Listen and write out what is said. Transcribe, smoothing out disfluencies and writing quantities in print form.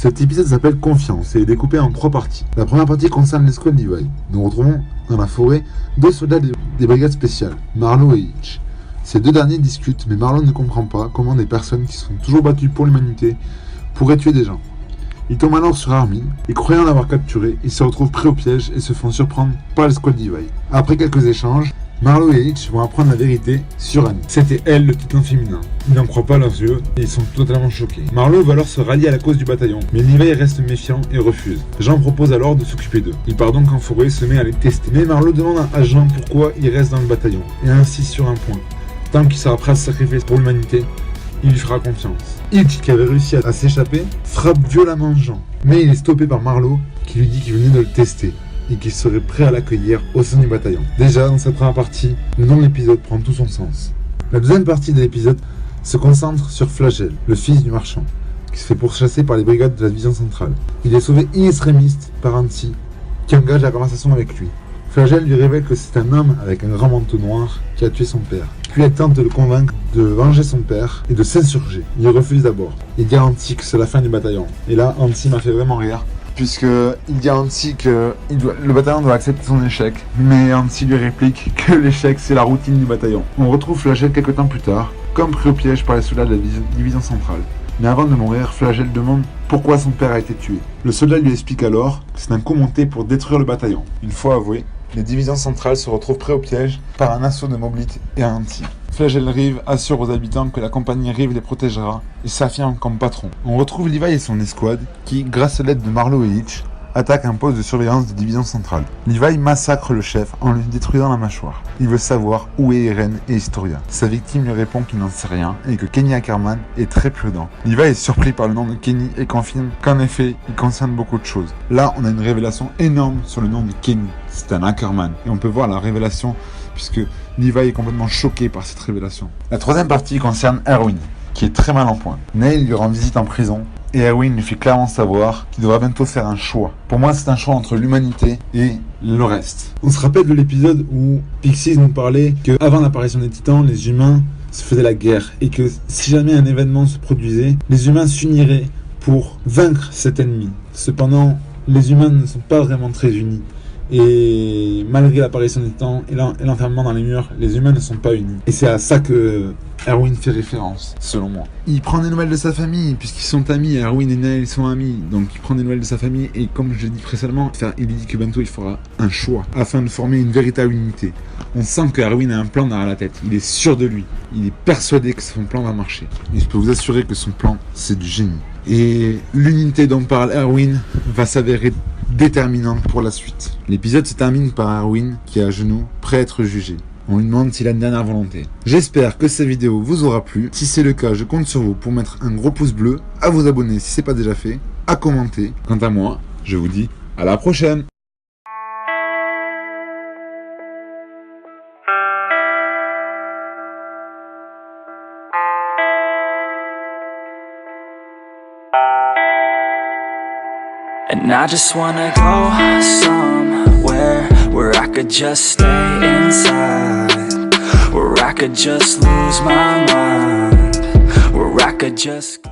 Cet épisode s'appelle Confiance et est découpé en 3 parties. La première partie concerne l'escouade Levi. Nous retrouvons dans la forêt 2 soldats des brigades spéciales, Marlowe et Hitch. Ces 2 derniers discutent, mais Marlowe ne comprend pas comment des personnes qui sont toujours battues pour l'humanité pourraient tuer des gens. Il tombe alors sur Armin, et croyant l'avoir capturé, ils se retrouvent pris au piège et se font surprendre par l'escouade Levi. Après quelques échanges, Marlowe et Hitch vont apprendre la vérité sur Annie. C'était elle le titan féminin. Ils n'en croient pas leurs yeux et ils sont totalement choqués. Marlowe va alors se rallier à la cause du bataillon, mais Levi reste méfiant et refuse. Jean propose alors de s'occuper d'eux. Il part donc en forêt et se met à les tester. Mais Marlowe demande à Jean pourquoi il reste dans le bataillon et insiste sur un point. Tant qu'il sera prêt à se sacrifier pour l'humanité, il lui fera confiance. Hitch, qui avait réussi à s'échapper, frappe violemment Jean. Mais il est stoppé par Marlowe qui lui dit qu'il venait de le tester et qu'il serait prêt à l'accueillir au sein du bataillon. Déjà, dans cette première partie, le nom de l'épisode prend tout son sens. La deuxième partie de l'épisode se concentre sur Flagel, le fils du marchand, qui se fait pourchasser par les brigades de la division centrale. Il est sauvé in extremis par Antti, qui engage la conversation avec lui. Flagel lui révèle que c'est un homme avec un grand manteau noir qui a tué son père. Puis elle tente de le convaincre de venger son père et de s'insurger. Il refuse d'abord. Il dit à Antti que c'est la fin du bataillon. Et là, Antti m'a fait vraiment rire, puisqu'il dit à Antti que le bataillon doit accepter son échec, mais Antti lui réplique que l'échec c'est la routine du bataillon. On retrouve Flagel quelques temps plus tard, comme pris au piège par les soldats de la division centrale. Mais avant de mourir, Flagel demande pourquoi son père a été tué. Le soldat lui explique alors que c'est un coup monté pour détruire le bataillon. Il faut avouer, les divisions centrales se retrouvent pris au piège par un assaut de mobilité et un Antti. Flagel Rive assure aux habitants que la compagnie Rive les protégera et s'affirme comme patron. On retrouve Levi et son escouade qui, grâce à l'aide de Marlowe et Hitch, attaquent un poste de surveillance des divisions centrales. Levi massacre le chef en lui détruisant la mâchoire. Il veut savoir où est Eren et Historia. Sa victime lui répond qu'il n'en sait rien et que Kenny Ackerman est très prudent. Levi est surpris par le nom de Kenny et confirme qu'en effet, il concerne beaucoup de choses. Là, on a une révélation énorme sur le nom de Kenny. C'est un Ackerman. Et on peut voir la révélation puisque Levi est complètement choqué par cette révélation. La troisième partie concerne Erwin, qui est très mal en point. Neil lui rend visite en prison et Erwin lui fait clairement savoir qu'il devra bientôt faire un choix. Pour moi, c'est un choix entre l'humanité et le reste. On se rappelle de l'épisode où Pixies nous parlait qu'avant l'apparition des titans, les humains se faisaient la guerre et que si jamais un événement se produisait, les humains s'uniraient pour vaincre cet ennemi. Cependant, les humains ne sont pas vraiment très unis. Et malgré l'apparition des titans et l'enfermement dans les murs, les humains ne sont pas unis. Et c'est à ça que Erwin fait référence, selon moi. Il prend des nouvelles de sa famille, puisqu'ils sont amis, Erwin et Neil sont amis. Donc il prend des nouvelles de sa famille, et comme je l'ai dit précédemment, il dit que bientôt il fera un choix, afin de former une véritable unité. On sent que Erwin a un plan derrière la tête, il est sûr de lui, il est persuadé que son plan va marcher. Et je peux vous assurer que son plan, c'est du génie. Et l'unité dont parle Erwin va s'avérer déterminante pour la suite. L'épisode se termine par Erwin qui est à genoux, prêt à être jugé. On lui demande s'il a une dernière volonté. J'espère que cette vidéo vous aura plu. Si c'est le cas, je compte sur vous pour mettre un gros pouce bleu, à vous abonner si c'est pas déjà fait, à commenter. Quant à moi, je vous dis à la prochaine. And I just wanna go somewhere where I could just stay inside, where I could just lose my mind, where I could just